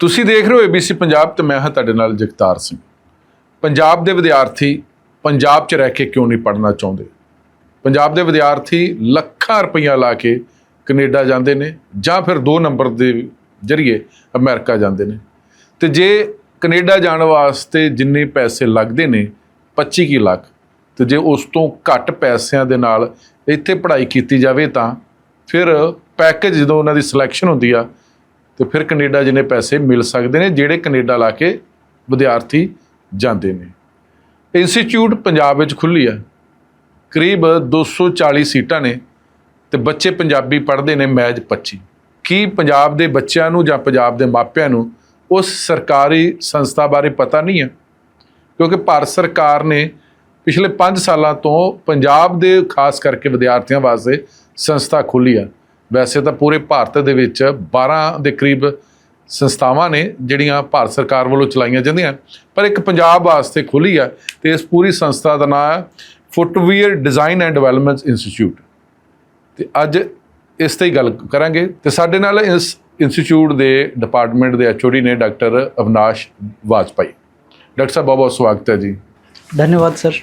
ਤੁਸੀਂ ਦੇਖ ਰਹੇ ਹੋ ABC ਪੰਜਾਬ ਤੇ ਮੈਂ ਹਾਂ ਤੁਹਾਡੇ ਨਾਲ ਜਗਤਾਰ ਸਿੰਘ। ਪੰਜਾਬ ਦੇ ਵਿਦਿਆਰਥੀ ਪੰਜਾਬ 'ਚ ਰਹਿ ਕੇ ਕਿਉਂ ਨਹੀਂ ਪੜ੍ਹਨਾ ਚਾਹੁੰਦੇ? ਪੰਜਾਬ ਦੇ ਵਿਦਿਆਰਥੀ ਲੱਖਾਂ ਰੁਪਈਆ ਲਾ ਕੇ ਕੈਨੇਡਾ ਜਾਂਦੇ ਨੇ ਜਾਂ ਫਿਰ 2 ਨੰਬਰ ਦੇ ਜ਼ਰੀਏ ਅਮਰੀਕਾ ਜਾਂਦੇ ਨੇ। ਤੇ ਜੇ ਕੈਨੇਡਾ ਜਾਣ ਵਾਸਤੇ ਜਿੰਨੇ ਪੈਸੇ ਲੱਗਦੇ ਨੇ 25 ਕੁ ਲੱਖ, ਤੇ ਜੇ ਉਸ ਤੋਂ ਘੱਟ ਪੈਸਿਆਂ ਦੇ ਨਾਲ ਇੱਥੇ ਪੜ੍ਹਾਈ ਕੀਤੀ ਜਾਵੇ ਤਾਂ ਫਿਰ ਪੈਕੇਜ ਜਦੋਂ ਉਹਨਾਂ ਦੀ ਸਿਲੈਕਸ਼ਨ ਹੁੰਦੀ ਆ ਤੇ ਫਿਰ ਕੈਨੇਡਾ ਜਿੰਨੇ ਪੈਸੇ ਮਿਲ ਸਕਦੇ ਨੇ ਜਿਹੜੇ ਕੈਨੇਡਾ ਲਾ ਕੇ ਵਿਦਿਆਰਥੀ ਜਾਂਦੇ ਨੇ। ਇੰਸਟੀਚਿਊਟ ਪੰਜਾਬ ਵਿੱਚ ਖੁੱਲ੍ਹੀ ਆ, ਕਰੀਬ 240 ਸੀਟਾਂ ਨੇ ਤੇ ਬੱਚੇ ਪੰਜਾਬੀ ਪੜ੍ਹਦੇ ਨੇ ਮੈਜ 25। ਕੀ ਪੰਜਾਬ ਦੇ ਬੱਚਿਆਂ ਨੂੰ ਜਾਂ ਪੰਜਾਬ ਦੇ ਮਾਪਿਆਂ ਨੂੰ ਉਸ ਸਰਕਾਰੀ ਸੰਸਥਾ ਬਾਰੇ ਪਤਾ ਨਹੀਂ ਹੈ? ਕਿਉਂਕਿ ਭਾਰਤ ਸਰਕਾਰ ਨੇ ਪਿਛਲੇ 5 ਸਾਲਾਂ ਤੋਂ ਪੰਜਾਬ ਦੇ ਖਾਸ ਕਰਕੇ ਵਿਦਿਆਰਥੀਆਂ ਵਾਸਤੇ ਸੰਸਥਾ ਖੋਲ੍ਹੀ ਆ। ਵੈਸੇ ਤਾਂ ਪੂਰੇ ਭਾਰਤ ਦੇ ਵਿੱਚ 12 ਦੇ ਕਰੀਬ ਸੰਸਥਾਵਾਂ ਨੇ ਜਿਹੜੀਆਂ ਭਾਰਤ ਸਰਕਾਰ ਵੱਲੋਂ ਚਲਾਈਆਂ ਜਾਂਦੀਆਂ, ਪਰ ਇੱਕ ਪੰਜਾਬ ਵਾਸਤੇ ਖੁੱਲ੍ਹੀ ਆ ਤੇ ਇਸ ਪੂਰੀ ਸੰਸਥਾ ਦਾ ਨਾਮ ਹੈ footwear design and development institute. ਤੇ ਅੱਜ ਇਸ ਤੇ ਹੀ ਗੱਲ ਕਰਾਂਗੇ ਤੇ ਸਾਡੇ ਨਾਲ ਇਸ ਇੰਸਟੀਚਿਊਟ ਦੇ ਡਿਪਾਰਟਮੈਂਟ ਦੇ HOD ਨੇ ਡਾਕਟਰ ਅਵਿਨਾਸ਼ ਵਾਜਪਾਈ। ਡਾਕਟਰ ਸਾਹਿਬ ਬਹੁਤ ਬਹੁਤ ਸਵਾਗਤ ਹੈ ਜੀ। धन्यवाद सर।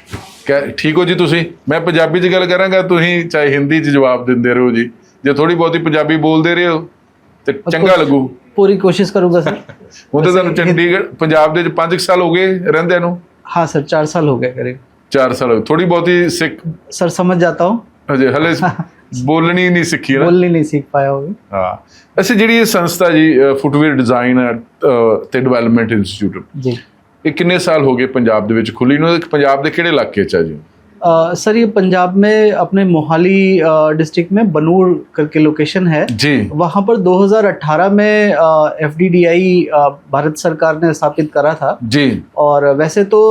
ਠੀਕ ਹੋ ਜੀ ਤੁਸੀਂ? ਮੈਂ ਪੰਜਾਬੀ 'ਚ ਗੱਲ ਕਰਾਂਗਾ, ਤੁਸੀਂ ਚਾਹੇ ਹਿੰਦੀ 'ਚ ਜਵਾਬ ਦਿੰਦੇ ਰਹੋ ਜੀ। ਜੇ ਥੋੜੀ ਬਹੁਤੀ ਪੰਜਾਬੀ ਬੋਲਦੇ ਰਹੇ ਹੋ ਤੇ ਚੰਗਾ ਲੱਗੂ। पूरी कोशिश करूंगा सर। ਹੁਣ ਤਾਂ ਤੁਹਾਨੂੰ ਚੰਡੀਗੜ੍ਹ ਪੰਜਾਬ ਦੇ 5 ਸਾਲ ਹੋ ਗਏ ਰਹਿੰਦਿਆਂ ਨੂੰ? हाँ सर, 4 साल हो गए करीब। 4 साल हो गए। थोड़ी बहुत ही सिख सर समझ जाता हूँ, अजय हले बोलनी नहीं सीखी ना? बोलनी नहीं सीख पाया होगी। हाँ, अच्छा जी ये संस्था जी फुटवेयर डिजाइन ते डेवलपमेंट इंस्टीट्यूट जी, ਇਹ ਕਿੰਨੇ ਸਾਲ ਹੋ ਗਏ ਪੰਜਾਬ ਦੇ ਵਿੱਚ ਖੁੱਲੀ ਨੂੰ? ਪੰਜਾਬ ਦੇ ਕਿਹੜੇ ਇਲਾਕੇ 'ਚ ਆ ਜੀ? सर ये पंजाब में अपने मोहाली डिस्ट्रिक्ट में बनूर करके लोकेशन है जी। वहाँ पर 2018 में FDDI भारत सरकार ने स्थापित करा था जी। और वैसे तो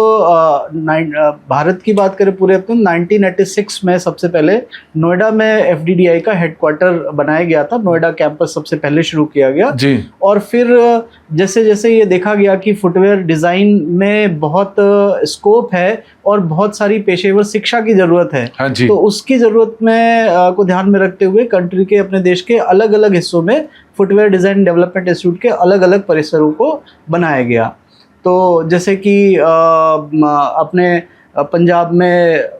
भारत की बात करें पूरे तो 1986 में सबसे पहले नोएडा में FDDI का हेडक्वार्टर बनाया गया था। नोएडा कैंपस सबसे पहले शुरू किया गया जी। और फिर जैसे जैसे ये देखा गया कि फुटवेयर डिज़ाइन में बहुत स्कोप है और बहुत सारी पेशेवर शिक्षा की ज़रूरत है। हाँ जी। तो उसकी ज़रूरत में को ध्यान में रखते हुए कंट्री के अपने देश के अलग अलग हिस्सों में फुटवेयर डिज़ाइन डेवलपमेंट इंस्टीट्यूट के अलग अलग परिसरों को बनाया गया। तो जैसे कि अपने पंजाब में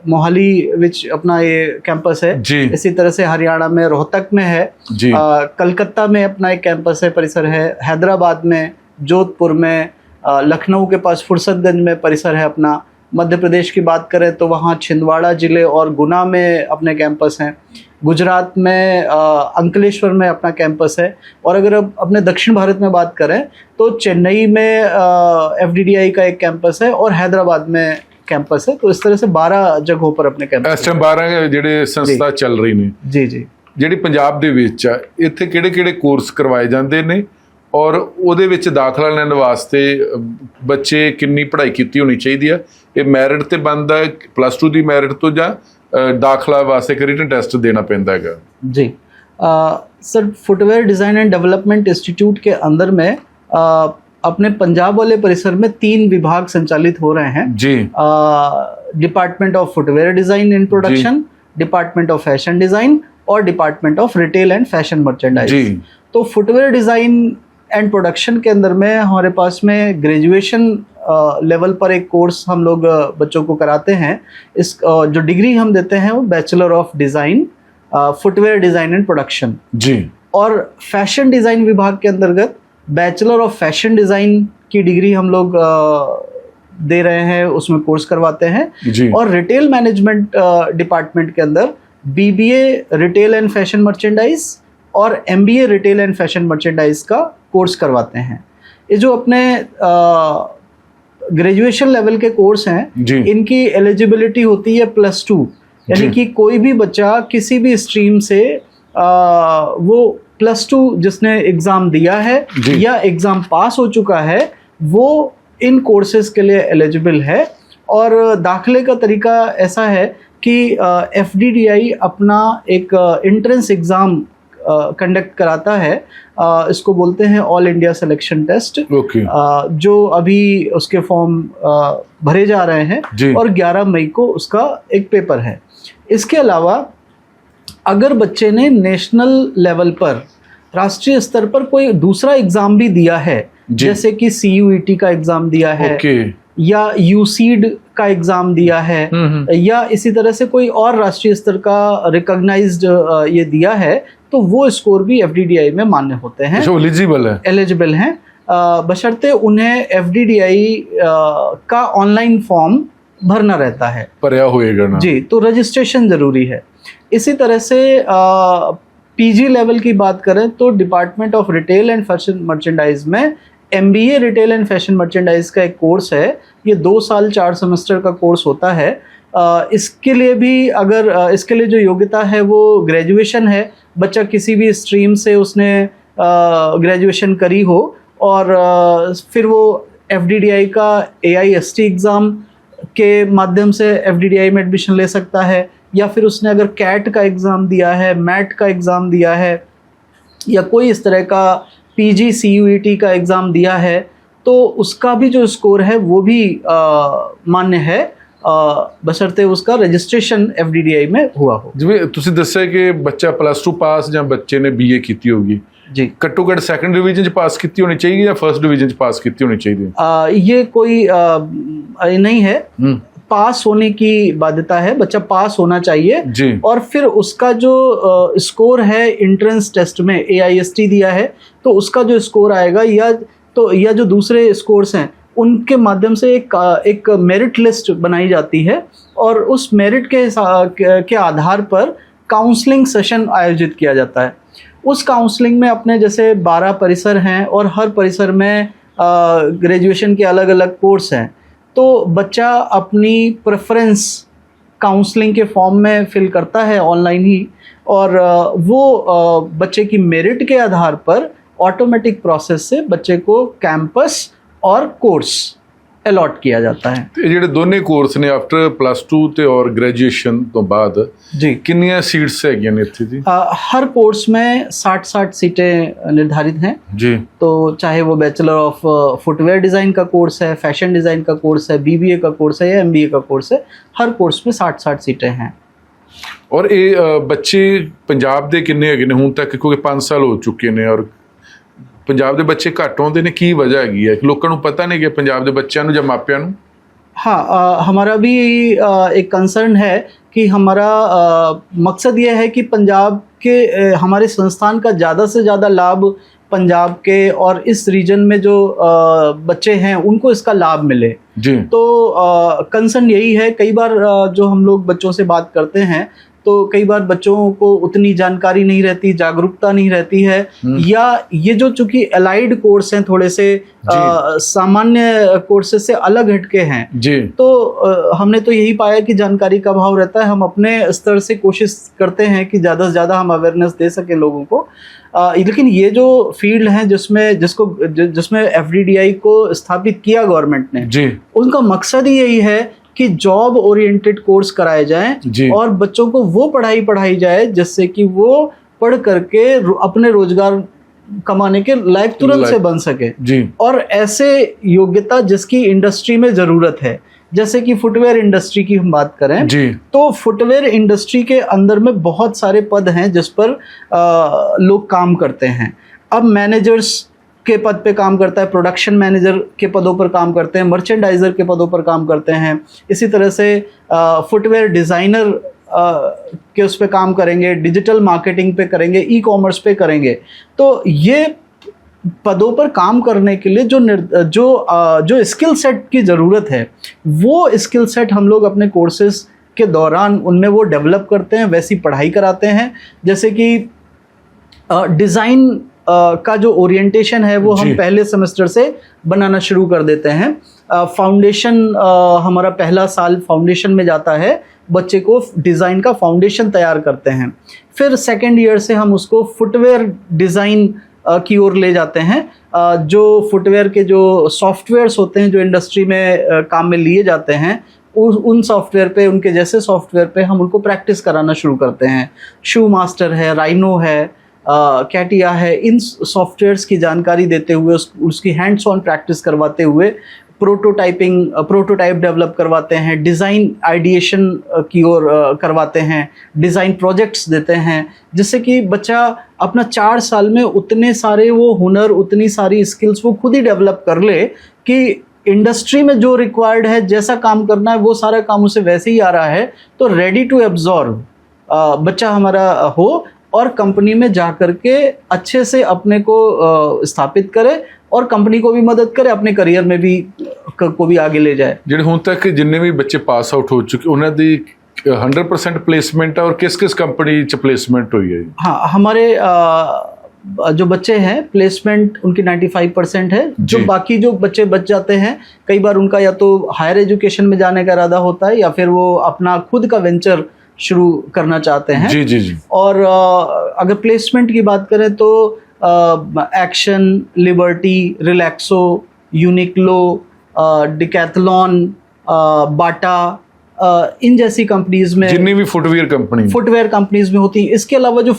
मोहाली विच अपना ये कैंपस है जी। इसी तरह से हरियाणा में रोहतक में है जी। कलकत्ता में अपना एक कैंपस है, परिसर है। हैदराबाद में, जोधपुर में, लखनऊ के पास फुर्सतगंज में परिसर है अपना। मध्य प्रदेश की बात करें तो वहाँ छिंदवाड़ा ज़िले और गुना में अपने कैंपस हैं। गुजरात में अंकलेश्वर में अपना कैंपस है। और अगर अब अपने दक्षिण भारत में बात करें तो चेन्नई में FDDI का एक कैंपस है और हैदराबाद में कैंपस है। तो इस तरह से 12 जगहों पर अपने कैंपस। ਇਸ ਟਾਈਮ 12 ਜਿਹੜੇ ਸੰਸਥਾ ਚੱਲ ਰਹੀ ਨੇ जी जी। ਜਿਹੜੀ ਪੰਜਾਬ ਦੇ ਵਿੱਚ ਆ, ਇੱਥੇ ਕਿਹੜੇ-ਕਿਹੜੇ ਕੋਰਸ ਕਰਵਾਏ ਜਾਂਦੇ ਨੇ ਔਰ ਉਹਦੇ ਵਿੱਚ ਦਾਖਲਾ ਲੈਣ ਵਾਸਤੇ ਬੱਚੇ ਕਿੰਨੀ ਪੜ੍ਹਾਈ ਕੀਤੀ ਹੋਣੀ ਚਾਹੀਦੀ ਆ? ਇਹ ਮੈਰਿਟ ਤੇ ਬਣਦਾ +2 ਦੀ ਮੈਰਿਟ ਤੋਂ ਜਾਂ ਦਾਖਲਾ ਵਾਸਤੇ ਇੱਕ ਰਿਟਨ ਟੈਸਟ ਦੇਣਾ ਪੈਂਦਾ ਹੈਗਾ? जी sir, footwear design and development institute के अंदर में अपने पंजाब वाले परिसर में 3 विभाग संचालित हो रहे हैं जी। Department of footwear design in production, department of fashion design और department of retail and fashion merchandise. तो फुटवेयर डिज़ाइन एंड प्रोडक्शन के अंदर में हमारे पास में ग्रेजुएशन लेवल पर एक कोर्स हम लोग बच्चों को कराते हैं। इस जो डिग्री हम देते हैं वो bachelor of design footwear design and production जी। और फैशन डिज़ाइन विभाग के अंतर्गत बैचलर ऑफ फैशन डिज़ाइन की डिग्री हम लोग दे रहे हैं, उसमें कोर्स करवाते हैं जी। और रिटेल मैनेजमेंट डिपार्टमेंट के अंदर BBA retail and fashion merchandise और MBA retail and fashion merchandise का कोर्स करवाते हैं। ये जो अपने ग्रेजुएशन लेवल के कोर्स हैं इनकी एलिजिबिलिटी होती है +2, यानी कि कोई भी बच्चा किसी भी स्ट्रीम से वो +2 जिसने एग्ज़ाम दिया है या एग्ज़ाम पास हो चुका है वो इन कोर्सेज के लिए एलिजिबल है। और दाखिले का तरीका ऐसा है कि FDDI अपना एक एंट्रेंस एग्ज़ाम कंडक्ट कराता है। इसको बोलते हैं ऑल इंडिया सिलेक्शन टेस्ट। जो अभी उसके फॉर्म भरे जा रहे हैं और 11 मई को उसका एक पेपर है। इसके अलावा अगर बच्चे ने नेशनल लेवल पर राष्ट्रीय स्तर पर कोई दूसरा एग्जाम भी दिया है, जैसे कि CUET का एग्जाम दिया है, या UCEED का एग्जाम दिया है, या इसी तरह से कोई और राष्ट्रीय स्तर का रिकॉग्नाइज्ड ये दिया है, तो वो स्कोर भी FDDI में मान्य होते हैं, जो एलिजिबल हैं, बशर्ते उन्हें FDDI का ऑनलाइन फॉर्म भरना रहता है, भरया होएगा ना जी, तो रजिस्ट्रेशन जरूरी है। इसी तरह से PG लेवल की बात करें तो department of retail and fashion merchandise में MBA retail and fashion merchandise का एक कोर्स है। ये 2 साल 4 सेमेस्टर का कोर्स होता है। इसके लिए भी अगर इसके लिए जो योग्यता है वो ग्रेजुएशन है, बच्चा किसी भी स्ट्रीम से उसने ग्रेजुएशन करी हो और फिर वो FDDI का AIST एग्ज़ाम के माध्यम से FDDI में एडमिशन ले सकता है, या फिर उसने अगर CAT का एग्ज़ाम दिया है, MAT का एग्ज़ाम दिया है, या कोई इस तरह का PG CUET का एग्ज़ाम दिया है, तो उसका भी जो स्कोर है वो भी मान्य है, बशर्ते उसका रजिस्ट्रेशन FDDI में हुआ हो। जिਵੇਂ ਤੁਸੀਂ ਦੱਸਿਆ कि बच्चा +2 पास ਜਾਂ ਬੱਚੇ ਨੇ BA ਕੀਤੀ ਹੋਗੀ जी, ਘੱਟੋ ਘੱਟ ਸੈਕੰਡ ਡਿਵੀਜ਼ਨ ਚ ਪਾਸ ਕੀਤੀ ਹੋਣੀ ਚਾਹੀਦੀ ਜਾਂ ਫਰਸਟ ਡਿਵੀਜ਼ਨ ਚ ਪਾਸ ਕੀਤੀ ਹੋਣੀ ਚਾਹੀਦੀ? ये कोई नहीं है, पास होने की बाध्यता है, बच्चा पास होना चाहिए जी। और फिर उसका जो स्कोर है एंट्रेंस टेस्ट में AIST दिया है, तो उसका जो स्कोर आएगा या जो दूसरे स्कोर्स हैं उनके माध्यम से एक मेरिट लिस्ट बनाई जाती है, और उस मेरिट के आधार पर काउंसलिंग सेशन आयोजित किया जाता है। उस काउंसलिंग में अपने जैसे 12 परिसर हैं और हर परिसर में ग्रेजुएशन के अलग अलग कोर्स हैं, तो बच्चा अपनी प्रेफरेंस काउंसलिंग के फॉर्म में फिल करता है ऑनलाइन ही, और वो बच्चे की मेरिट के आधार पर ऑटोमेटिक प्रोसेस से बच्चे को कैंपस और कोर्स अलॉट किया जाता है। ਇਹ ਜਿਹੜੇ ਦੋਨੇ ਕੋਰਸ ਨੇ ਆਫਟਰ +2 ਤੇ ਔਰ ਗ੍ਰੈਜੂਏਸ਼ਨ ਤੋਂ ਬਾਅਦ जी, ਕਿੰਨੀਆਂ ਸੀਟਸ ਹੈਗੀਆਂ ਨੇ ਇੱਥੇ ਜੀ? हर कोर्स में 60 सीटें निर्धारित हैं जी। तो चाहे वो बैचलर ऑफ फुटवेयर डिज़ाइन का कोर्स है, फैशन डिज़ाइन का कोर्स है, BBA का कोर्स है या MBA का कोर्स है, हर कोर्स में 60 सीटें हैं। ਔਰ ਇਹ ਬੱਚੇ ਪੰਜਾਬ ਦੇ ਕਿੰਨੇ ਹੈਗੇ ਨੇ ਹੁਣ ਤੱਕ, ਕਿਉਂਕਿ 5 ਸਾਲ ਹੋ ਚੁੱਕੇ ਨੇ ਔਰ ਪੰਜਾਬ ਦੇ ਬੱਚੇ ਘੱਟ ਆਉਂਦੇ ਨੇ, ਕੀ ਵਜ੍ਹਾ ਹੈਗੀ ਹੈ? ਲੋਕਾਂ ਨੂੰ ਪਤਾ ਨਹੀਂ ਕਿ ਪੰਜਾਬ ਦੇ ਬੱਚਿਆਂ ਨੂੰ ਜਾਂ ਮਾਪਿਆਂ ਨੂੰ? हाँ, हमारा भी एक कंसर्न है कि हमारा मकसद ये है कि पंजाब के हमारे संस्थान का ज़्यादा से ज़्यादा लाभ पंजाब के और इस रीजन में जो बच्चे हैं उनको इसका लाभ मिले जी। तो कंसर्न यही है। कई बार जो हम लोग बच्चों से बात करते हैं तो कई बार बच्चों को उतनी जानकारी नहीं रहती, जागरूकता नहीं रहती है, या ये जो चूंकि अलाइड कोर्स हैं थोड़े से सामान्य कोर्सेज से अलग हटके हैं जी, तो हमने तो यही पाया कि जानकारी का अभाव रहता है। हम अपने स्तर से कोशिश करते हैं कि ज़्यादा से ज़्यादा हम अवेयरनेस दे सकें लोगों को, लेकिन ये जो फील्ड हैं जिसमें FDDI को स्थापित किया गवर्नमेंट ने जी, उनका मकसद ही यही है कि जॉब ओरिएंटेड कोर्स कराए जाएं और बच्चों को वो पढ़ाई जाए जिससे कि वो पढ़ करके अपने रोजगार कमाने के लायक तुरंत से बन सके जी। और ऐसे योग्यता जिसकी इंडस्ट्री में ज़रूरत है, जैसे कि फुटवेयर इंडस्ट्री की हम बात करें जी, तो फुटवेयर इंडस्ट्री के अंदर में बहुत सारे पद हैं जिस पर लोग काम करते हैं। अब मैनेजर्स के पद पे काम करता है, प्रोडक्शन मैनेजर के पदों पर काम करते हैं, मर्चेंडाइजर के पदों पर काम करते हैं, इसी तरह से फुटवेयर डिज़ाइनर के उस पे काम करेंगे, डिजिटल मार्केटिंग पे करेंगे, ई-कॉमर्स पे करेंगे। तो ये पदों पर काम करने के लिए जो स्किल सेट की ज़रूरत है वो स्किल सेट हम लोग अपने कोर्सेज के दौरान उनमें वो डेवलप करते हैं, वैसी पढ़ाई कराते हैं। जैसे कि डिज़ाइन का जो ओरिएंटेशन है वो हम पहले सेमेस्टर से बनाना शुरू कर देते हैं। फाउंडेशन हमारा पहला साल फाउंडेशन में जाता है, बच्चे को डिज़ाइन का फाउंडेशन तैयार करते हैं। फिर सेकेंड ईयर से हम उसको फुटवेयर डिज़ाइन की ओर ले जाते हैं। जो फुटवेयर के जो सॉफ्टवेयर्स होते हैं जो इंडस्ट्री में काम में लिए जाते हैं, उन सॉफ्टवेयर पे, उनके जैसे सॉफ्टवेयर पे हम उनको प्रैक्टिस कराना शुरू करते हैं। शू मास्टर है, राइनो है, कैटिया है, इन सॉफ्टवेयर्स की जानकारी देते हुए उसकी हैंड्स ऑन प्रैक्टिस करवाते हुए प्रोटोटाइप डेवलप करवाते हैं, डिज़ाइन आइडिएशन की ओर करवाते हैं, डिज़ाइन प्रोजेक्ट्स देते हैं, जिससे कि बच्चा अपना 4 साल में उतने सारे वो हुनर, उतनी सारी स्किल्स वो खुद ही डेवलप कर ले कि इंडस्ट्री में जो रिक्वायर्ड है, जैसा काम करना है वो सारा काम उसे वैसे ही आ रहा है, तो रेडी टू एब्जॉर्ब बच्चा हमारा हो और कंपनी में जा करके अच्छे से अपने को स्थापित करे और कंपनी को भी मदद करे, अपने करियर में भी को भी आगे ले जाए। ਜਿਹੜੇ ਹੁਣ ਤੱਕ ਜਿੰਨੇ ਵੀ ਬੱਚੇ ਪਾਸ ਆਊਟ ਹੋ ਚੁੱਕੇ ਉਹਨਾਂ ਦੀ 100% प्लेसमेंट है और किस किस कंपनी च प्लेसमेंट हुई है? हाँ, हमारे जो बच्चे हैं प्लेसमेंट उनकी 95% है। जो बाकी जो बच्चे बच जाते हैं, कई बार उनका या तो हायर एजुकेशन में जाने का इरादा होता है या फिर वो अपना खुद का वेंचर शुरू करना चाहते हैं। जी जी जी। और अगर प्लेसमेंट की बात करें तो Action, Liberty, Relaxo, Uniqlo, Decathlon, Bata, इन जैसी कंपनीज में, जितनी भी फुटवेयर कंपनीज में होती हैं। इसके अलावा जो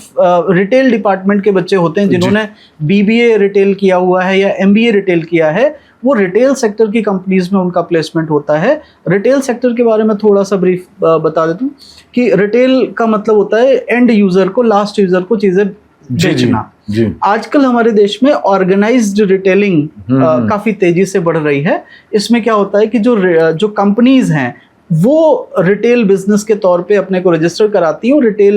रिटेल डिपार्टमेंट के बच्चे होते हैं जिन्होंने बीबीए रिटेल किया हुआ है या एमबीए रिटेल किया है, वो रिटेल सेक्टर की कंपनीज में उनका प्लेसमेंट होता है। रिटेल सेक्टर के बारे में थोड़ा सा ब्रीफ बता देता हूँ कि रिटेल का मतलब होता है एंड यूजर को, लास्ट यूजर को चीजें बेचना। आजकल हमारे देश में ऑर्गेनाइज्ड रिटेलिंग काफी तेजी से बढ़ रही है। इसमें क्या होता है कि जो कंपनीज हैं वो रिटेल बिजनेस के तौर पे अपने को रजिस्टर कराती हैं और रिटेल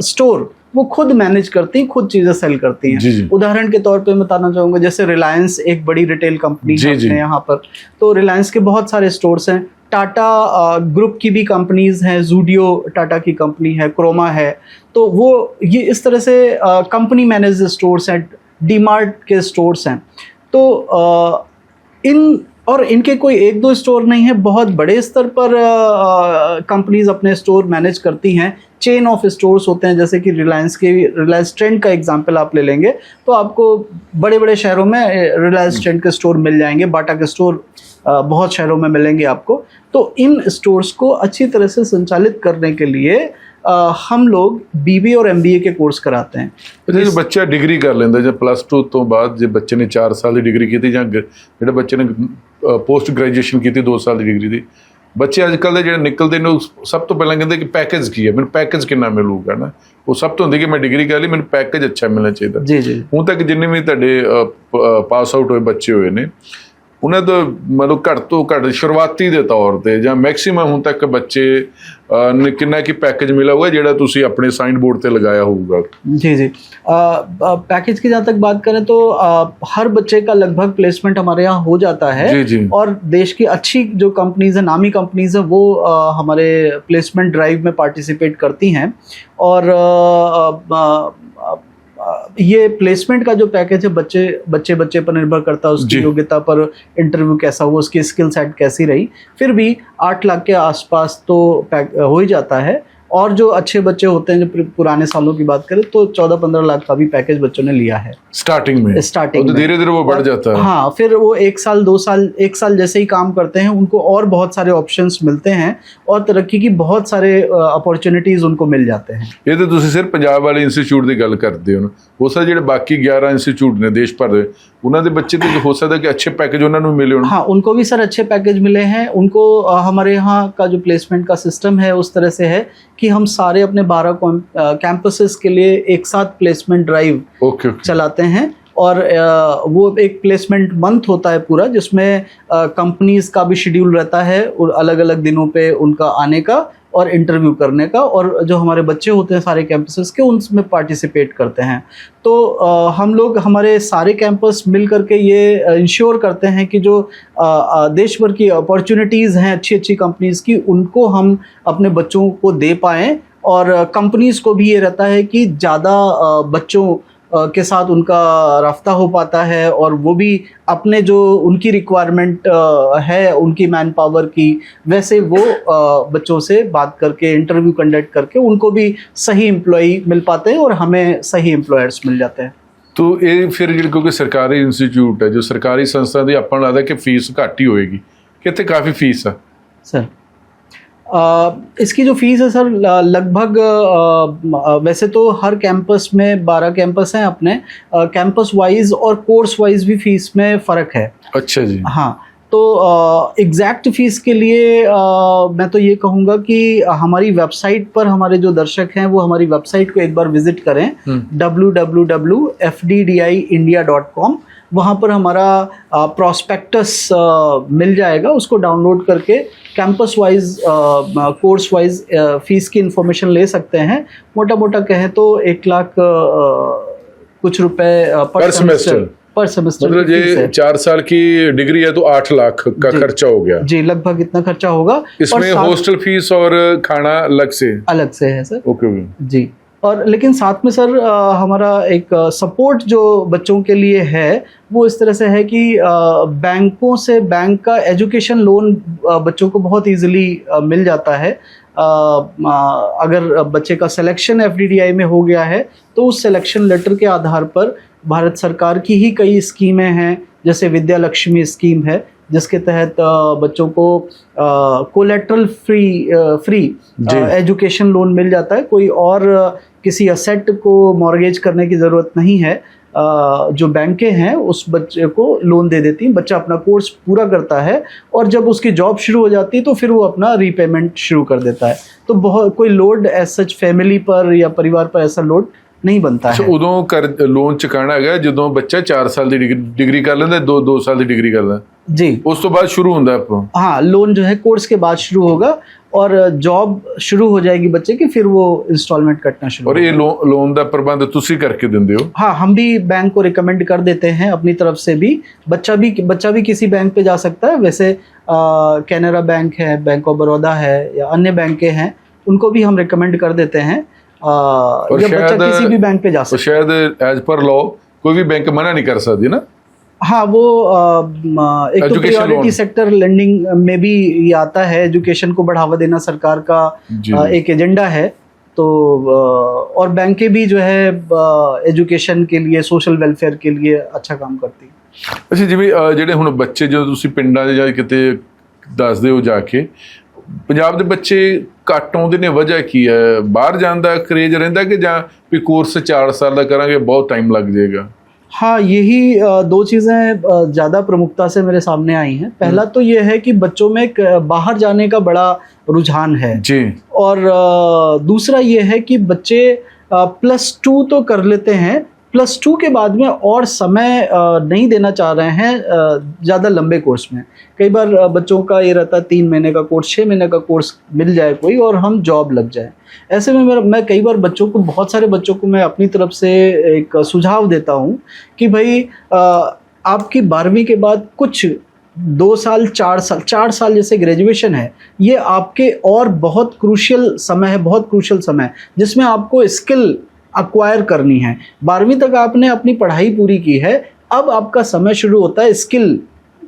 स्टोर वो खुद मैनेज करती हैं, खुद चीजें सेल करती हैं। उदाहरण के तौर पे मैं बताना चाहूंगा, जैसे रिलायंस एक बड़ी रिटेल कंपनी है अपने यहाँ पर, तो रिलायंस के बहुत सारे स्टोर्स हैं। टाटा ग्रुप की भी कंपनीज हैं, जूडियो टाटा की कंपनी है, क्रोमा है, तो वो ये इस तरह से कंपनी मैनेज स्टोर्स हैं, डीमार्ट के स्टोर्स हैं। तो इनके कोई एक दो स्टोर नहीं है, बहुत बड़े स्तर पर कंपनीज अपने स्टोर मैनेज करती हैं। चेन ऑफ स्टोर्स होते हैं, जैसे कि रिलायंस ट्रेंड का एग्जांपल आप ले लेंगे तो आपको बड़े बड़े शहरों में रिलायंस ट्रेंड के स्टोर मिल जाएंगे, बाटा के स्टोर बहुत शहरों में मिलेंगे आपको। तो इन स्टोर्स को अच्छी तरह से संचालित करने के लिए हम लोग बीबीए और एमबीए के कोर्स कराते हैं। जो बच्चा डिग्री कर लेंदा ਜਾਂ +2 ਤੋਂ ਬਾਅਦ ਜੇ ਬੱਚੇ ਨੇ 4 ਸਾਲ ਦੀ ਡਿਗਰੀ ਕੀਤੀ ਜਾਂ ਜਿਹੜੇ ਬੱਚੇ ਨੇ ਪੋਸਟ ਗ੍ਰੈਜੂਏਸ਼ਨ ਕੀਤੀ 2 ਸਾਲ ਦੀ ਡਿਗਰੀ ਦੀ, ਬੱਚੇ ਅੱਜ ਕੱਲ੍ਹ ਦੇ ਜਿਹੜੇ ਨਿਕਲਦੇ ਨੇ ਉਹ ਸਭ ਤੋਂ ਪਹਿਲਾਂ ਕਹਿੰਦੇ ਕਿ ਪੈਕੇਜ ਕੀ ਹੈ, ਮੈਨੂੰ ਪੈਕੇਜ ਕਿੰਨਾ ਮਿਲੂਗਾ ਨਾ। ਉਹ ਸਭ ਤੋਂ ਹੁੰਦੀ ਕਿ ਮੈਂ ਡਿਗਰੀ ਕਰ ਲਈ, ਮੈਨੂੰ ਪੈਕੇਜ ਅੱਛਾ ਮਿਲਣਾ ਚਾਹੀਦਾ। ਜੀ ਜੀ। ਹੁਣ ਤੱਕ ਜਿੰਨੇ ਵੀ ਤੁਹਾਡੇ ਪਾਸ ਆਊਟ ਹੋਏ ਬੱਚੇ ਹੋਏ ਨੇ ਉਹਨਾਂ ਦਾ ਮਤਲਬ ਘੱਟ ਤੋਂ ਘੱਟ ਸ਼ੁਰੂਆਤੀ ਦੇ ਤੌਰ ਤੇ ਜਾਂ ਮੈਕਸਿਮਮ ਹੁਣ ਤੱਕ ਬੱਚੇ कितना की पैकेज मिला हुआ है जेड़ा तुसी अपने साइन बोर्ड पे लगाया होगा? जी जी। पैकेज की जहाँ तक बात करें तो हर बच्चे का लगभग प्लेसमेंट हमारे यहाँ हो जाता है। जी जी। और देश की अच्छी जो कंपनीज है, नामी कंपनीज है, वो हमारे प्लेसमेंट ड्राइव में पार्टिसिपेट करती हैं। और ये प्लेसमेंट का जो पैकेज है बच्चे पर निर्भर करता है, उसकी योग्यता पर, इंटरव्यू कैसा हुआ, उसकी स्किल सेट कैसी रही। फिर भी 8 लाख के आसपास तो हो ही जाता है। और जो अच्छे बच्चे होते हैं, जो पुराने सालों की बात करें तो 14-15 लाख का भी पैकेज बच्चों ने लिया है स्टार्टिंग में। तो धीरे धीरे वो बढ़ जाता है। हाँ, फिर वो 1 साल 2 साल 1 साल जैसे ही काम करते हैं उनको और बहुत सारे ऑप्शंस मिलते हैं और तरक्की की बहुत सारे अपॉर्चुनिटीज उनको मिल जाते हैं। ये तो तुसी सिर्फ पंजाब वाले इंस्टीट्यूट की गल करते हो ना, हो सकता है बाकी 11 इंस्टीट्यूट ने देश भर दे उन्होंने बच्चे तो हो सकता है कि अच्छे पैकेज उन्होंने मिले हो। हाँ, उनको भी सर अच्छे पैकेज मिले हैं। उनको हमारे यहाँ का जो प्लेसमेंट का सिस्टम है उस तरह से है कि हम सारे अपने 12 कैंपसेस के लिए एक साथ प्लेसमेंट ड्राइव चलाते हैं। और वो एक प्लेसमेंट मंथ होता है पूरा, जिसमें कंपनीज का भी शेड्यूल रहता है और अलग अलग दिनों पे उनका आने का और इंटरव्यू करने का, और जो हमारे बच्चे होते हैं सारे कैंपसेस के उनमें पार्टिसिपेट करते हैं। तो हम लोग हमारे सारे कैंपस मिल करके ये इंश्योर करते हैं कि जो देश भर की अपॉर्चुनिटीज़ हैं अच्छी अच्छी कंपनीज़ की, उनको हम अपने बच्चों को दे पाएँ। और कंपनीज़ को भी ये रहता है कि ज़्यादा बच्चों के साथ उनका राफ्ता हो पाता है और वो भी अपने जो उनकी रिक्वायरमेंट है उनकी मैन पावर की, वैसे वो बच्चों से बात करके इंटरव्यू कंडक्ट करके उनको भी सही एम्प्लॉई मिल पाते हैं और हमें सही एम्प्लॉयर्स मिल जाते हैं। तो ये फिर क्योंकि सरकारी इंस्टीट्यूट है, जो सरकारी संस्था की अपन लगता है कि फीस घट ही होएगी, कितने काफ़ी फीस है सर? इसकी जो फीस है सर लगभग वैसे तो हर कैंपस में 12 कैंपस हैं अपने, कैंपस वाइज और कोर्स वाइज भी फीस में फ़र्क है। अच्छा जी। हाँ, तो एग्जैक्ट फीस के लिए मैं तो ये कहूँगा कि हमारी वेबसाइट पर हमारे जो दर्शक हैं वो हमारी वेबसाइट को एक बार विजिट करें, www.fddiindia.com। वहाँ पर हमारा प्रॉस्पेक्टस मिल जाएगा, उसको डाउनलोड करके campus wise course wise fees की इंफॉर्मेशन ले सकते हैं। मोटा मोटा कहें तो 1 लाख कुछ रुपए पर सेमेस्टर मतलब ये 4 साल की डिग्री है तो 8 लाख का खर्चा हो गया जी, लगभग इतना खर्चा होगा। इसमें हॉस्टल फीस और खाना अलग से है सर। ओके जी। और लेकिन साथ में सर हमारा एक सपोर्ट जो बच्चों के लिए है वो इस तरह से है कि बैंकों से बैंक का एजुकेशन लोन बच्चों को बहुत इजीली मिल जाता है। अगर बच्चे का सिलेक्शन एफडीडीआई में हो गया है तो उस सिलेक्शन लेटर के आधार पर भारत सरकार की ही कई स्कीमें हैं, जैसे विद्या लक्ष्मी स्कीम है जिसके तहत बच्चों को कोलेट्रल फ्री एजुकेशन लोन मिल जाता है। कोई और किसी असेट को मॉर्गेज करने की ज़रूरत नहीं है। जो बैंकें हैं उस बच्चे को लोन दे देती हैं, बच्चा अपना कोर्स पूरा करता है और जब उसकी जॉब शुरू हो जाती है तो फिर वो अपना रीपेमेंट शुरू कर देता है। तो बहुत कोई लोड एज सच फैमिली पर या परिवार पर ऐसा लोड नहीं बनता है। उदों कर लोन चुकाना है जो बच्चा 4 साल की डिग्री कर लेंदा, 2 साल की डिग्री करदा जी, उस तो बाद शुरू होता है। हाँ, लोन जो है कोर्स के बाद शुरू होगा और जॉब शुरू हो जाएगी बच्चे की, फिर वो इंस्टॉलमेंट कटना शुरू। और ये लोन का प्रबंध तुसी करके दिंदे हो? हाँ, हम भी बैंक को रिकमेंड कर देते हैं अपनी तरफ से भी। बच्चा भी किसी बैंक पे जा सकता है। वैसे कैनरा बैंक है, बैंक ऑफ बड़ौदा है या अन्य बैंकें हैं, उनको भी हम रिकमेंड कर देते हैं। या बच्चा किसी भी बैंक पे जा सकता है। शायद एज पर लॉ कोई भी बैंक मना नहीं कर सकती ना? हाँ, वो एक तो प्रायोरिटी सेक्टर लेंडिंग में भी ये आता है। एजुकेशन को बढ़ावा देना सरकार का एक एजेंडा है। तो और बैंकें भी जो है एजुकेशन के लिए, सोशल वेलफेयर के लिए अच्छा काम करती है। अच्छा जिਵੇਂ ਜਿਹੜੇ ਹੁਣ ਬੱਚੇ ਜਦੋਂ ਤੁਸੀਂ ਪਿੰਡਾਂ 'ਚ ਜਾਂ ਕਿਤੇ ਦੱਸਦੇ ਹੋ ਜਾ ਕੇ, ਪੰਜਾਬ ਦੇ ਬੱਚੇ ਘੱਟ ਆਉਂਦੇ ਨੇ, ਵਜ੍ਹਾ ਕੀ ਹੈ? ਬਾਹਰ ਜਾਣ ਦਾ ਕਰੇਜ ਰਹਿੰਦਾ ਕਿ ਜਾਂ ਵੀ ਕੋਰਸ 4 ਸਾਲ ਦਾ ਕਰਾਂਗੇ ਬਹੁਤ टाइम लग जाएगा? हाँ, यही 2 चीज़ें ज़्यादा प्रमुखता से मेरे सामने आई हैं। पहला तो ये है कि बच्चों में बाहर जाने का बड़ा रुझान है जी, और दूसरा ये है कि बच्चे +2 तो कर लेते हैं, +2 के बाद में और समय नहीं देना चाह रहे हैं ज़्यादा लंबे कोर्स में। कई बार बच्चों का ये रहता है 3 महीने का कोर्स, 6 महीने का कोर्स मिल जाए कोई और हम जॉब लग जाए। ऐसे में मैं कई बार बहुत सारे बच्चों को मैं अपनी तरफ से एक सुझाव देता हूँ कि भाई आपकी 12वीं के बाद कुछ 2 साल 4 साल जैसे ग्रेजुएशन है, ये आपके और बहुत क्रूशियल समय जिसमें आपको स्किल अक्वायर करनी है। 12वीं तक आपने अपनी पढ़ाई पूरी की है, अब आपका समय शुरू होता है स्किल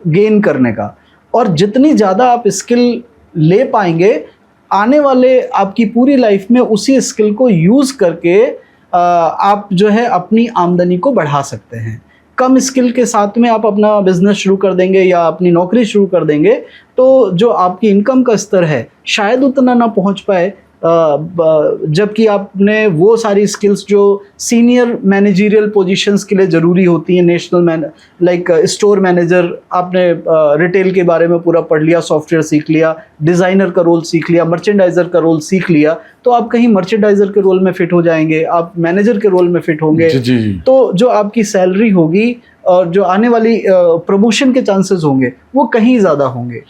गेन करने का। और जितनी ज़्यादा आप स्किल ले पाएंगे, आने वाले आपकी पूरी लाइफ में उसी स्किल को यूज़ करके आप जो है अपनी आमदनी को बढ़ा सकते हैं। कम स्किल के साथ में आप अपना बिजनेस शुरू कर देंगे या अपनी नौकरी शुरू कर देंगे तो जो आपकी इनकम का स्तर है शायद उतना ना पहुंच पाए, जबकि आपने वो सारी स्किल्स जो सीनियर मैनेजरियल पोजीशंस के लिए ज़रूरी होती हैं, नेशनल लाइक स्टोर मैनेजर, आपने रिटेल के बारे में पूरा पढ़ लिया, सॉफ्टवेयर सीख लिया, डिज़ाइनर का रोल सीख लिया, मर्चेंडाइज़र का रोल सीख लिया, तो आप कहीं मर्चेंडाइज़र के रोल में फिट हो जाएंगे, आप मैनेजर के रोल में फिट होंगे। जी। तो जो आपकी सैलरी होगी और जो आने वाली प्रमोशन के चांसेस होंगे वो कहीं ज़्यादा होंगे।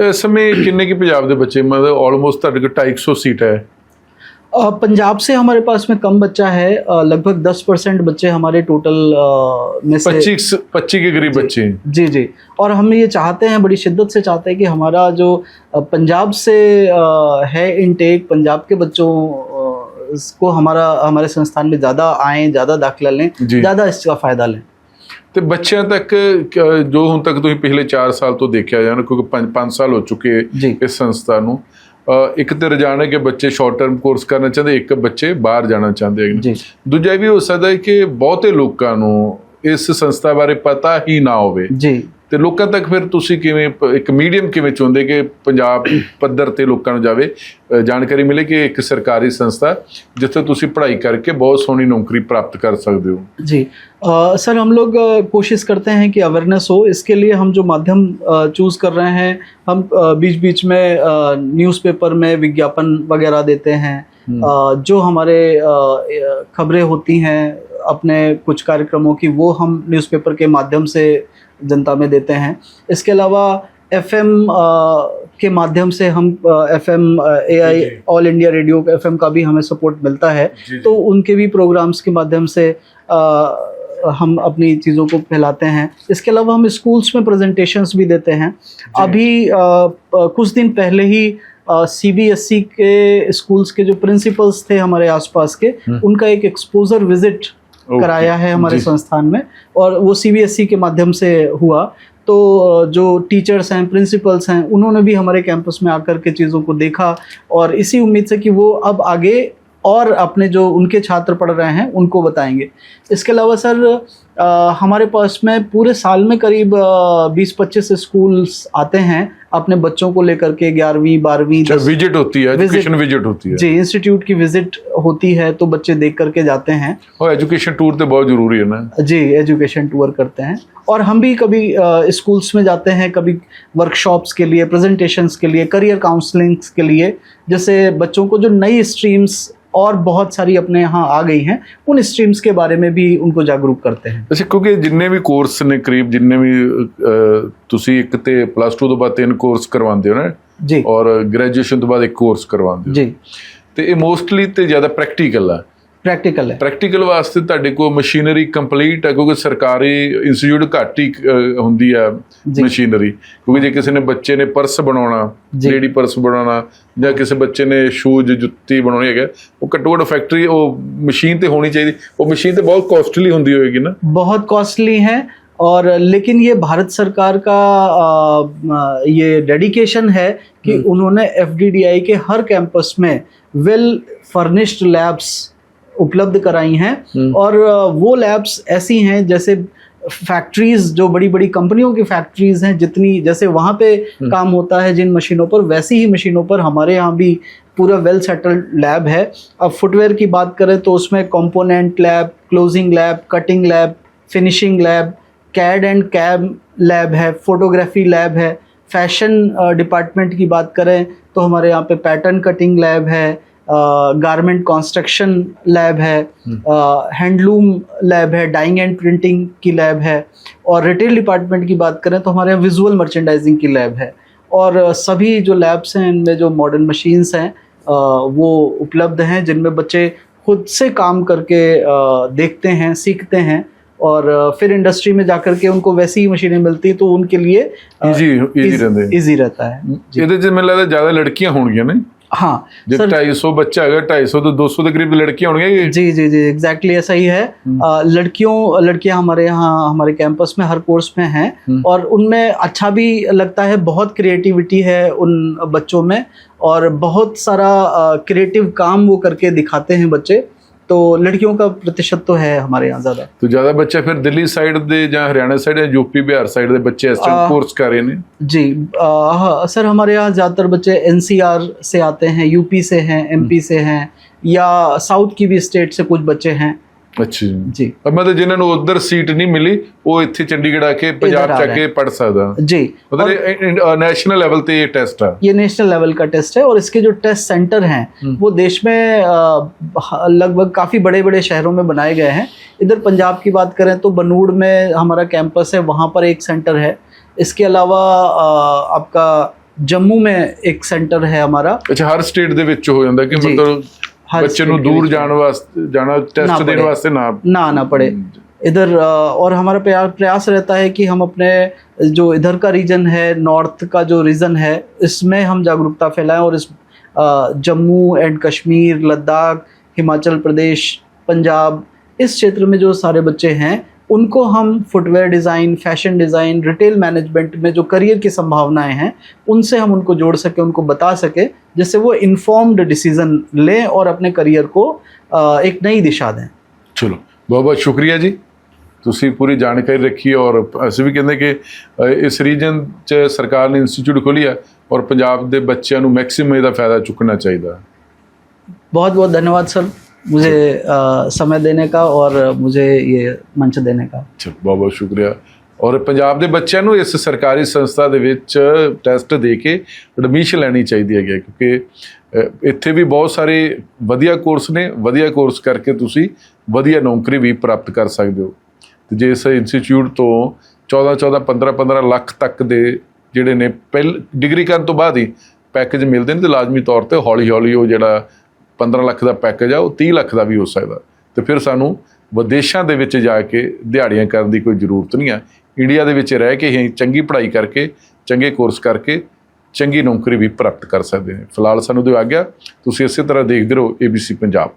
इस समय कितने की पंजाब के बच्चे, मतलब ऑलमोस्ट 250 सीट है? पंजाब से हमारे पास में कम बच्चा है, लगभग 10% बच्चे हमारे टोटल में से 25 के करीब बच्चे। जी। और हम ये चाहते हैं, बड़ी शिद्दत से चाहते हैं कि हमारा जो पंजाब से है इनटेक, पंजाब के बच्चों को हमारे संस्थान में ज़्यादा आएँ, ज़्यादा दाखिला लें, ज़्यादा इसका फ़ायदा लें। तो बच्चों तक जो हुण तक तुसीं पिछले 4 साल तो देखा जाए, क्योंकि 5 साल हो चुके इस संस्था नूं, एक तो रुझान है कि बच्चे शॉर्ट टर्म कोर्स करना चाहते, एक बच्चे बाहर जाना चाहते हैं। दूजा भी हो सकता है कि बहुते लोगों नूं इस संस्था बारे पता ही ना होवे ਤੇ ਲੋਕਾਂ ਤੱਕ ਫਿਰ ਤੁਸੀਂ ਕਿਵੇਂ ਇੱਕ ਮੀਡੀਅਮ ਕਿਵੇਂ ਚੁਣਦੇ ਕਿ ਪੰਜਾਬ ਪੱਧਰ ਤੇ ਲੋਕਾਂ ਨੂੰ ਜਾਵੇ, ਜਾਣਕਾਰੀ ਮਿਲੇ ਕਿ ਇੱਕ ਸਰਕਾਰੀ ਸੰਸਥਾ ਜਿੱਥੇ ਤੁਸੀਂ ਪੜ੍ਹਾਈ ਕਰਕੇ बहुत सोहनी नौकरी प्राप्त कर सकते हो? जी सर, हम लोग कोशिश करते हैं कि अवेयरनेस हो। इसके लिए हम जो माध्यम चूज़ कर रहे हैं, हम बीच बीच में न्यूज़पेपर में विज्ञापन वगैरह देते हैं। जो हमारे खबरें होती हैं अपने कुछ कार्यक्रमों की, वो हम न्यूज़पेपर के माध्यम से जनता में देते हैं। इसके अलावा FM के माध्यम से हम FM AI all India radio FM का भी हमें सपोर्ट मिलता है, तो उनके भी प्रोग्राम्स के माध्यम से हम अपनी चीज़ों को फैलाते हैं। इसके अलावा हम स्कूल्स में प्रेजेंटेशंस भी देते हैं। अभी कुछ दिन पहले ही CBSE के स्कूल्स के जो प्रिंसिपल्स थे हमारे आसपास के, उनका एक एक्सपोजर विजिट कराया है हमारे संस्थान में, और वो CBSE के माध्यम से हुआ। तो जो टीचर्स हैं, प्रिंसिपल्स हैं, उन्होंने भी हमारे कैंपस में आकर के चीज़ों को देखा, और इसी उम्मीद से कि वो अब आगे और अपने जो उनके छात्र पढ़ रहे हैं उनको बताएंगे। इसके अलावा सर हमारे पास में पूरे साल में करीब 20-25 स्कूल्स आते हैं अपने बच्चों को लेकर के, 11वीं 12वीं विजिट होती है, एजुकेशन विजिट होती है। जी, इंस्टीट्यूट की विजिट होती है, तो बच्चे देख करके जाते हैं। और एजुकेशन टूर तो बहुत ज़रूरी है ना? जी, एजुकेशन टूर करते हैं। और हम भी कभी स्कूल्स में जाते हैं, कभी वर्कशॉप्स के लिए, प्रेजेंटेशंस के लिए, करियर काउंसलिंग्स के लिए, जैसे बच्चों को जो नई स्ट्रीम्स और बहुत सारी अपने यहाँ आ गई हैं, उन स्ट्रीम्स के बारे में भी उनको जागरूक करते हैं। अच्छा, क्योंकि जिन्ने भी कोर्स ने करीब जिन्ने भी तुसी एक ते +2 तो बाद 3 कोर्स करवाते हो ना जी, और ग्रेजुएशन तो बाद एक कोर्स करवाते हो जी, तो ये मोस्टली तो ज़्यादा प्रैक्टिकल है। प्रैक्टिकल वास्ते तुहाडे कोल मशीनरी कंप्लीट है, क्योंकि सरकारी इंस्टीट्यूट घट ही हुंदी है मशीनरी, क्योंकि जे किसी ने बच्चे ने पर्स बनाना, लेडी पर्स बनाना, या किसी बच्चे ने शूज जुत्ती बनानी है, वो घट्टो घट्ट फैक्ट्री वो मशीन तो होनी चाहिए। वो मशीन तो बहुत कॉस्टली होंदी होएगी ना? बहुत कॉस्टली है, और लेकिन ये भारत सरकार का ये डेडिकेशन है कि उन्होंने FDDI के हर कैंपस में वेल फर्निश्ड लैब्स उपलब्ध कराई हैं, और वो लैब्स ऐसी हैं जैसे फैक्ट्रीज, जो बड़ी बड़ी कंपनियों की फैक्ट्रीज हैं, जितनी जैसे वहाँ पे काम होता है जिन मशीनों पर, वैसी ही मशीनों पर हमारे यहाँ भी पूरा वेल सेटल्ड लैब है। अब फुटवेयर की बात करें तो उसमें component lab, closing lab, cutting lab, finishing lab, CAD and CAM lab है, फोटोग्राफी लैब है। फैशन डिपार्टमेंट की बात करें तो हमारे यहाँ पे पैटर्न कटिंग लैब है, गारमेंट कंस्ट्रक्शन लैब है, हैंडलूम लैब है, डाइंग एंड प्रिंटिंग की लैब है, और रिटेल डिपार्टमेंट की बात करें तो हमारे यहाँ विजुअल मर्चेंडाइजिंग की लैब है। और सभी जो लैब्स हैं इनमें जो मॉडर्न मशीन्स हैं वो उपलब्ध हैं, जिनमें बच्चे खुद से काम करके देखते हैं, सीखते हैं, और फिर इंडस्ट्री में जाकर के उनको वैसी ही मशीनें मिलती तो उनके लिए इजी रहता है। ਇਹਦੇ ਚ ਮੈਨੂੰ ਲੱਗਦਾ ਜ਼ਿਆਦਾ ਲੜਕੀਆਂ ਹੋਣਗੀਆਂ ਨੇ? हाँ, जब 250 बच्चा है, 250 तो 200 के करीब लड़कियां होंगी। जी जी जी, एग्जैक्टली ऐसा ही है। लड़कियां हमारे यहाँ हमारे कैंपस में हर कोर्स में हैं, और उनमें अच्छा भी लगता है, बहुत क्रिएटिविटी है उन बच्चों में, और बहुत सारा क्रिएटिव काम वो करके दिखाते हैं बच्चे। तो लड़कियों का प्रतिशत तो है हमारे यहाँ ज़्यादा। तो ज़्यादा बच्चे फिर दिल्ली साइड दे या हरियाणा साइड या यूपी बिहार साइड दे बच्चे इस टाइम कोर्स कर रहे हैं? जी सर, हमारे यहाँ ज़्यादातर बच्चे NCR से आते हैं, UP से हैं, MP से हैं, या साउथ की भी स्टेट से कुछ बच्चे हैं। अच्छा जी, मतलब जिन्होंने उधर सीट नहीं मिली वो इत्थे चंडीगढ़ आके पंजाब जाके पढ़ सकता जी। मतलब नेशनल लेवल पे ये टेस्ट है, ये नेशनल लेवल का टेस्ट है, और इसके जो टेस्ट सेंटर हैं वो देश में लगभग काफ़ी बड़े बड़े शहरों में बनाए गए हैं। इधर पंजाब की बात करें तो बनूड़ में हमारा कैंपस है, वहाँ पर एक सेंटर है। इसके अलावा आपका जम्मू में एक सेंटर है हमारा। अच्छा, हर स्टेट दे विच हो जांदा कि मतलब बच्चे ਨੂੰ दूर जाना टेस्ट देने वास्ते ना पड़े इधर। और हमारा प्रयास रहता है कि हम अपने जो इधर का रीजन है, नॉर्थ का जो रीजन है, इसमें हम जागरूकता फैलाएं, और इस जम्मू एंड कश्मीर, लद्दाख, हिमाचल प्रदेश, पंजाब, इस क्षेत्र में जो सारे बच्चे हैं उनको हम footwear design, fashion design, retail management में जो करियर की संभावनाएं हैं उनसे हम उनको जोड़ सके, उनको बता सके, जिससे वो इन्फॉर्म्ड डिसीजन लें और अपने करियर को एक नई दिशा दें। चलो, बहुत बहुत शुक्रिया जी, ਤੁਸੀਂ ਪੂਰੀ ਜਾਣਕਾਰੀ ਰੱਖੀ ਔਰ ਅਸੀਂ ਵੀ ਕਹਿੰਦੇ ਕਿ ਇਸ ਰੀਜਨ 'ਚ ਸਰਕਾਰ ਨੇ ਇੰਸਟੀਚਿਊਟ ਖੋਲ੍ਹਿਆ ਔਰ ਪੰਜਾਬ ਦੇ ਬੱਚਿਆਂ ਨੂੰ ਮੈਕਸਿਮਮ ਇਹਦਾ ਫਾਇਦਾ ਚੁੱਕਣਾ ਚਾਹੀਦਾ। बहुत बहुत धन्यवाद सर, मुझे समय देने का और मुझे ये मंच देने का। ਅੱਛਾ, ਬਹੁਤ ਬਹੁਤ ਸ਼ੁਕਰੀਆ। ਔਰ ਪੰਜਾਬ ਦੇ ਬੱਚਿਆਂ ਨੂੰ ਇਸ ਸਰਕਾਰੀ ਸੰਸਥਾ ਦੇ ਵਿੱਚ ਟੈਸਟ ਦੇ ਕੇ ਐਡਮਿਸ਼ਨ ਲੈਣੀ ਚਾਹੀਦੀ ਹੈਗੀ, ਕਿਉਂਕਿ ਇੱਥੇ ਵੀ ਬਹੁਤ ਸਾਰੇ ਵਧੀਆ ਕੋਰਸ ਨੇ, ਵਧੀਆ ਕੋਰਸ ਕਰਕੇ ਤੁਸੀਂ ਵਧੀਆ ਨੌਕਰੀ ਵੀ ਪ੍ਰਾਪਤ ਕਰ ਸਕਦੇ ਹੋ। ਤੇ ਜੇ ਇਸ ਇੰਸਟੀਚਿਊਟ ਤੋਂ 14 15 ਲੱਖ ਤੱਕ ਦੇ ਜਿਹੜੇ ਨੇ ਡਿਗਰੀ ਕਰਨ ਤੋਂ ਬਾਅਦ ਹੀ ਪੈਕੇਜ ਮਿਲਦੇ ਨੇ, ਤੇ ਲਾਜ਼ਮੀ ਤੌਰ ਤੇ ਹੌਲੀ ਹੌਲੀ ਉਹ ਜਿਹੜਾ 15 ਲੱਖ ਦਾ ਪੈਕੇਜ ਆ ਉਹ 30 ਲੱਖ ਦਾ ਵੀ ਹੋ ਸਕਦਾ। ਤੇ ਫਿਰ ਸਾਨੂੰ ਵਿਦੇਸ਼ਾਂ ਦੇ ਵਿੱਚ ਜਾ ਕੇ ਦਿਹਾੜੀਆਂ ਕਰਨ ਦੀ ਕੋਈ ਜ਼ਰੂਰਤ ਨਹੀਂ ਆ। ਇੰਡੀਆ ਦੇ ਵਿੱਚ ਰਹਿ ਕੇ ਹੀ ਚੰਗੀ ਪੜ੍ਹਾਈ ਕਰਕੇ, ਚੰਗੇ ਕੋਰਸ ਕਰਕੇ ਚੰਗੀ ਨੌਕਰੀ ਵੀ ਪ੍ਰਾਪਤ ਕਰ ਸਕਦੇ ਨੇ। ਫਿਲਹਾਲ ਸਾਨੂੰ ਦਿਓ ਆਗਿਆ। ਤੁਸੀਂ ਇਸੇ ਤਰ੍ਹਾਂ ਦੇਖਦੇ ਰਹੋ ABC ਪੰਜਾਬ।